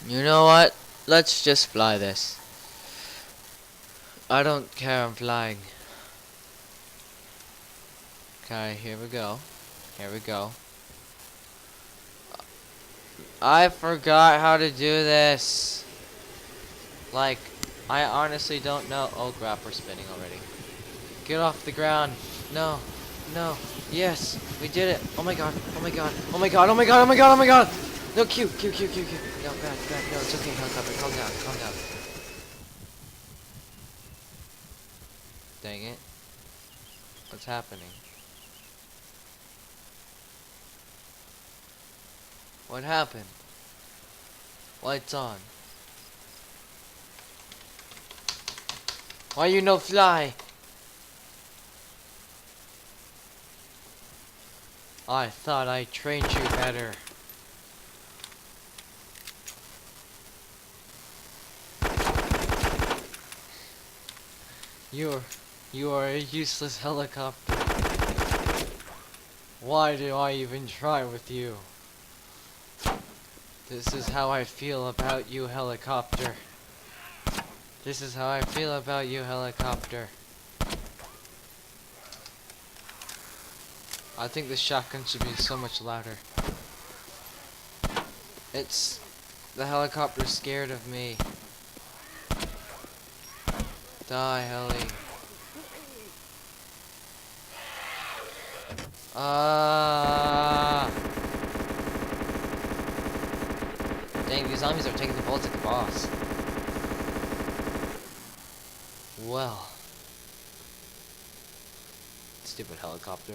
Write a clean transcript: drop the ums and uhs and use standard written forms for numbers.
You know what? Let's just fly this. I don't care, I'm flying. Okay, here we go. Here we go. I forgot how to do this. Like, I honestly don't know. Oh crap, we're spinning already. Get off the ground. No. No. Yes. We did it. Oh my god. Oh my god. Oh my god. Oh my god. Oh my god. Oh my god. No, Q. Q. Q. Q. Q. No, back. Back. No, it's okay. Helicopter. Calm down. Calm down. Dang it. What's happening? What happened? Lights on. Why you no fly? I thought I trained you better. You are a useless helicopter. Why do I even try with you? This is how I feel about you, helicopter. This is how I feel about you, helicopter. I think the shotgun should be so much louder. It's... the helicopter's scared of me. Die, heli. Dang, these zombies are taking the bullets at the boss. Well. Stupid helicopter.